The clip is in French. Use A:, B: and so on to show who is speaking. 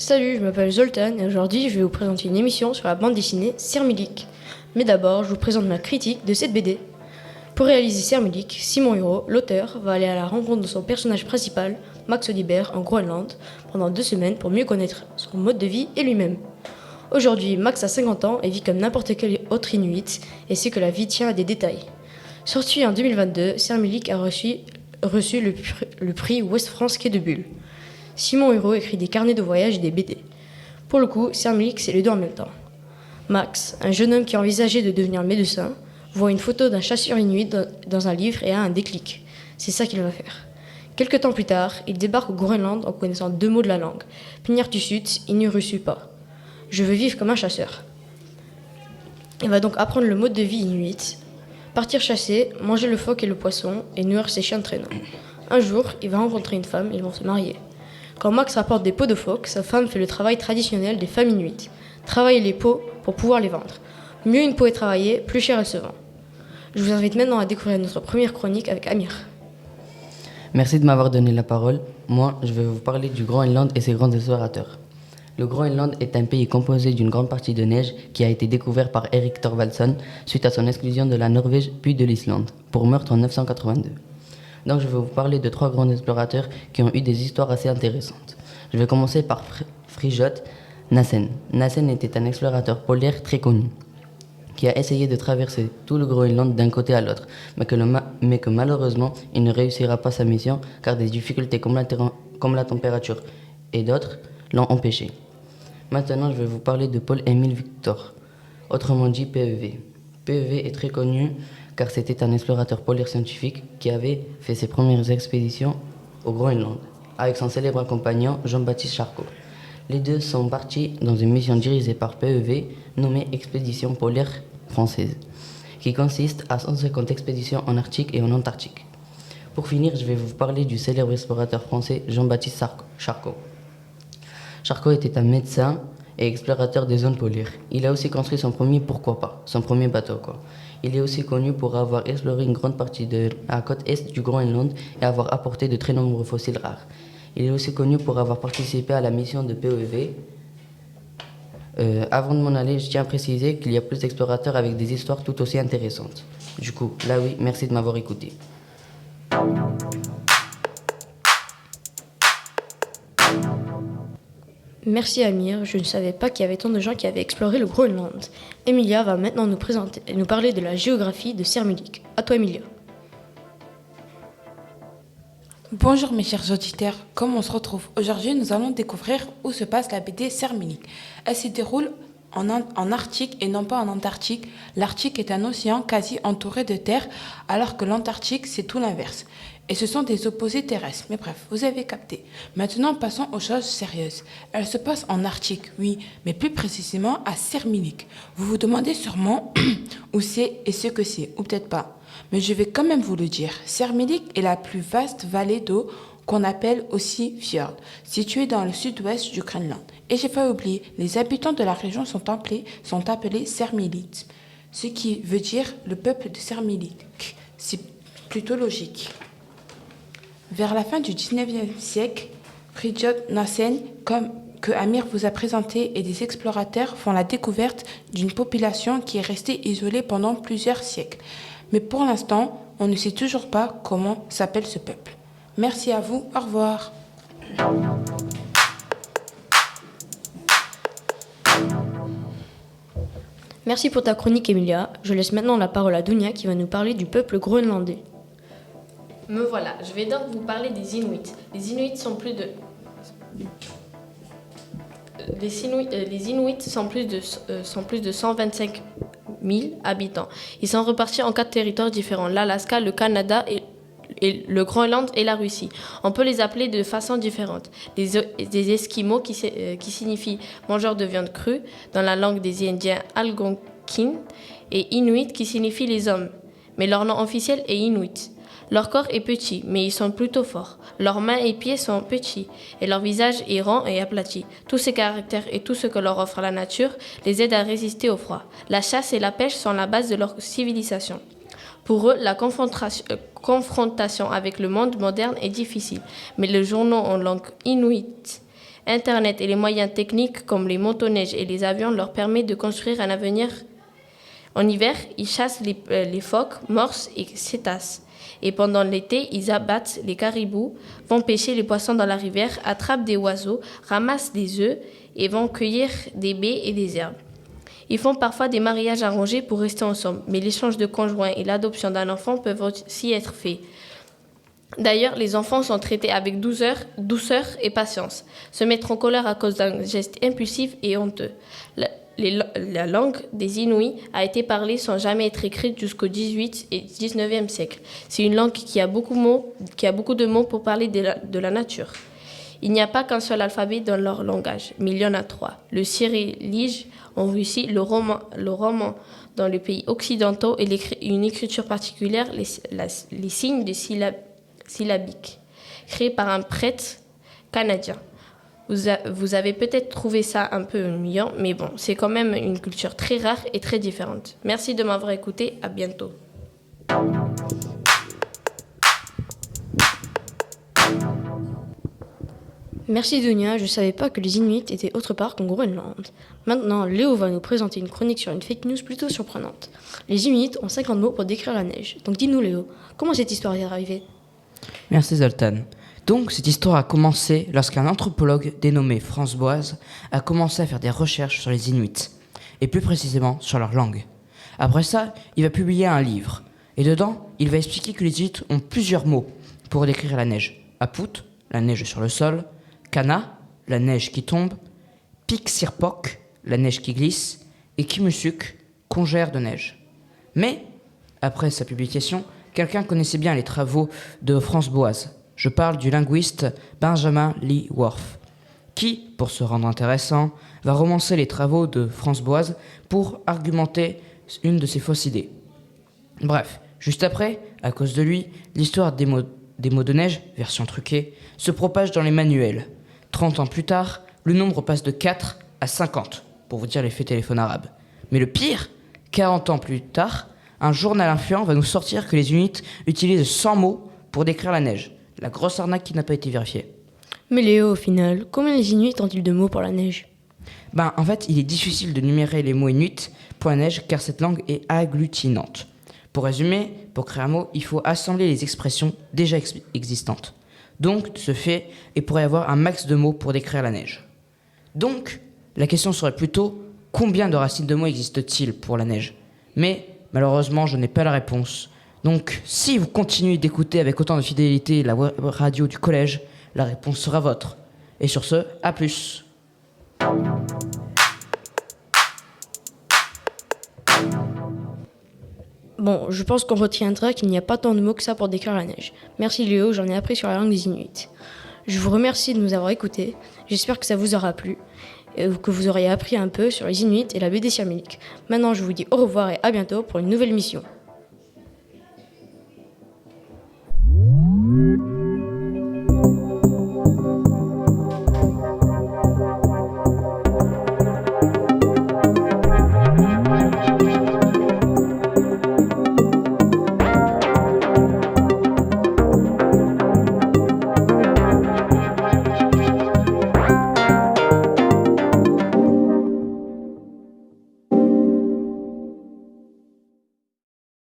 A: Salut, je m'appelle Zoltan et aujourd'hui je vais vous présenter une émission sur la bande dessinée Sermilik. Mais d'abord, je vous présente ma critique de cette BD. Pour réaliser Sermilik, Simon Hureau, l'auteur, va aller à la rencontre de son personnage principal, Max Oliber, en Groenland, pendant 2 semaines pour mieux connaître son mode de vie et lui-même. Aujourd'hui, Max a 50 ans et vit comme n'importe quel autre Inuit et sait que la vie tient à des détails. Sorti en 2022, Sermilik a reçu le prix Ouest France Quai de Bulle. Simon Hureau écrit des carnets de voyage et des BD. Pour le coup, Sermilik, c'est les deux en même temps. Max, un jeune homme qui envisageait de devenir médecin, voit une photo d'un chasseur inuit dans un livre et a un déclic. C'est ça qu'il va faire. Quelque temps plus tard, il débarque au Groenland en connaissant 2 mots de la langue. Pinartusut, Inurusupa. Je veux vivre comme un chasseur. Il va donc apprendre le mode de vie inuit, partir chasser, manger le phoque et le poisson et nourrir ses chiens de traîneau. Un jour, il va rencontrer une femme et ils vont se marier. Quand Max rapporte des peaux de phoque, sa femme fait le travail traditionnel des femmes inuites. Travailler les peaux pour pouvoir les vendre. Mieux une peau est travaillée, plus cher elle se vend. Je vous invite maintenant à découvrir notre première chronique avec Amir.
B: Merci de m'avoir donné la parole. Moi, je vais vous parler du Groenland et ses grands explorateurs. Le Groenland est un pays composé d'une grande partie de neige qui a été découvert par Erik Thorvaldsson suite à son exclusion de la Norvège puis de l'Islande, pour meurtre en 982. Donc je vais vous parler de 3 grands explorateurs qui ont eu des histoires assez intéressantes. Je vais commencer par Fridtjof Nansen. Nansen était un explorateur polaire très connu, qui a essayé de traverser tout le Groenland d'un côté à l'autre, mais que malheureusement, il ne réussira pas sa mission car des difficultés comme la température et d'autres l'ont empêché. Maintenant, je vais vous parler de Paul-Émile Victor, autrement dit PEV. PEV est très connu car c'était un explorateur polaire scientifique qui avait fait ses premières expéditions au Groenland, avec son célèbre compagnon Jean-Baptiste Charcot. Les deux sont partis dans une mission dirigée par PEV nommée Expédition polaire française, qui consiste à 150 expéditions en Arctique et en Antarctique. Pour finir, je vais vous parler du célèbre explorateur français Jean-Baptiste Charcot. Charcot était un médecin et explorateur des zones polaires. Il a aussi construit son premier bateau. Il est aussi connu pour avoir exploré une grande partie de la côte est du Groenland et avoir apporté de très nombreux fossiles rares. Il est aussi connu pour avoir participé à la mission de PEV. Avant de m'en aller, je tiens à préciser qu'il y a plus d'explorateurs avec des histoires tout aussi intéressantes. Du coup, là oui, merci de m'avoir écouté.
A: Merci Amir, je ne savais pas qu'il y avait tant de gens qui avaient exploré le Groenland. Emilia va maintenant nous parler de la géographie de Sermilik. À toi Emilia.
C: Bonjour mes chers auditeurs, comme on se retrouve aujourd'hui, nous allons découvrir où se passe la BD Sermilik. Elle se déroule en Arctique et non pas en Antarctique. L'Arctique est un océan quasi entouré de terre, alors que l'Antarctique c'est tout l'inverse. Et ce sont des opposés terrestres. Mais bref, vous avez capté. Maintenant, passons aux choses sérieuses. Elle se passe en Arctique, oui, mais plus précisément à Sermilik. Vous vous demandez sûrement où c'est et ce que c'est, ou peut-être pas. Mais je vais quand même vous le dire. Sermilik est la plus vaste vallée d'eau qu'on appelle aussi fjord, située dans le sud-ouest du Groenland. Et j'ai pas oublié, les habitants de la région sont appelés Sermilites, ce qui veut dire le peuple de Sermilik. C'est plutôt logique. Vers la fin du 19e siècle, Fridtjof Nansen, que Amir vous a présenté, et des explorateurs font la découverte d'une population qui est restée isolée pendant plusieurs siècles. Mais pour l'instant, on ne sait toujours pas comment s'appelle ce peuple. Merci à vous, au revoir.
A: Merci pour ta chronique Emilia. Je laisse maintenant la parole à Dunia qui va nous parler du peuple groenlandais.
D: Me voilà, je vais donc vous parler des Inuits. Les Inuits sont plus de 125 000 habitants. Ils sont repartis en 4 territoires différents, l'Alaska, le Canada et le Groenland et la Russie. On peut les appeler de façon différente. Des Esquimaux qui signifient mangeurs de viande crue dans la langue des Indiens Algonquin, et Inuit qui signifie les hommes. Mais leur nom officiel est Inuit. Leur corps est petit, mais ils sont plutôt forts. Leurs mains et pieds sont petits, et leur visage est rond et aplati. Tous ces caractères et tout ce que leur offre la nature les aident à résister au froid. La chasse et la pêche sont la base de leur civilisation. Pour eux, la confrontation avec le monde moderne est difficile, mais les journaux en langue inuite Internet et les moyens techniques comme les motoneiges et les avions leur permettent de construire un avenir. En hiver, ils chassent les phoques, morses et cétacés. Et pendant l'été, ils abattent les caribous, vont pêcher les poissons dans la rivière, attrapent des oiseaux, ramassent des œufs et vont cueillir des baies et des herbes. Ils font parfois des mariages arrangés pour rester ensemble, mais l'échange de conjoints et l'adoption d'un enfant peuvent aussi être faits. D'ailleurs, les enfants sont traités avec douceur et patience. Se mettre en colère à cause d'un geste impulsif et honteux. La langue des Inuits a été parlée sans jamais être écrite jusqu'au XVIIIe et XIXe siècle. C'est une langue qui a beaucoup de mots pour parler de la nature. Il n'y a pas qu'un seul alphabet dans leur langage, mais il y en a 3. Le cyrillique en Russie, le roman dans les pays occidentaux et une écriture particulière, les signes de syllabiques, créés par un prêtre canadien. Vous avez peut-être trouvé ça un peu ennuyant, mais bon, c'est quand même une culture très rare et très différente. Merci de m'avoir écouté, à bientôt.
A: Merci Dunia, je savais pas que les Inuits étaient autre part qu'en Groenland. Maintenant, Léo va nous présenter une chronique sur une fake news plutôt surprenante. Les Inuits ont 50 mots pour décrire la neige. Donc dis-nous Léo, comment cette histoire est arrivée ?
E: Merci Zoltan. Donc cette histoire a commencé lorsqu'un anthropologue dénommé Franz Boas a commencé à faire des recherches sur les Inuits, et plus précisément sur leur langue. Après ça, il va publier un livre, et dedans, il va expliquer que les Inuits ont plusieurs mots pour décrire la neige. Aput, la neige sur le sol, Kana, la neige qui tombe, Piksirpok, la neige qui glisse, et Kimusuk, congère de neige. Mais, après sa publication, quelqu'un connaissait bien les travaux de Franz Boas. Je parle du linguiste Benjamin Lee Whorf, qui, pour se rendre intéressant, va romancer les travaux de Franz Boas pour argumenter une de ses fausses idées. Bref, juste après, à cause de lui, l'histoire des mots de neige, version truquée, se propage dans les manuels. 30 ans plus tard, le nombre passe de 4 à 50, pour vous dire l'effet téléphone arabe. Mais le pire, 40 ans plus tard, un journal influent va nous sortir que les Inuits utilisent 100 mots pour décrire la neige. La grosse arnaque qui n'a pas été vérifiée.
A: Mais Léo, au final, combien les Inuits ont-ils de mots pour la neige ?
E: En fait, il est difficile de numérer les mots inuits pour la neige car cette langue est agglutinante. Pour résumer, pour créer un mot, il faut assembler les expressions déjà existantes. Donc, de ce fait, il pourrait y avoir un max de mots pour décrire la neige. Donc, la question serait plutôt combien de racines de mots existent-ils pour la neige ? Mais malheureusement, je n'ai pas la réponse. Donc, si vous continuez d'écouter avec autant de fidélité la radio du collège, la réponse sera vôtre. Et sur ce, à plus.
A: Bon, je pense qu'on retiendra qu'il n'y a pas tant de mots que ça pour décrire la neige. Merci Léo, j'en ai appris sur la langue des Inuits. Je vous remercie de nous avoir écoutés. J'espère que ça vous aura plu et que vous aurez appris un peu sur les Inuits et la BD Sirmilik. Maintenant, je vous dis au revoir et à bientôt pour une nouvelle émission.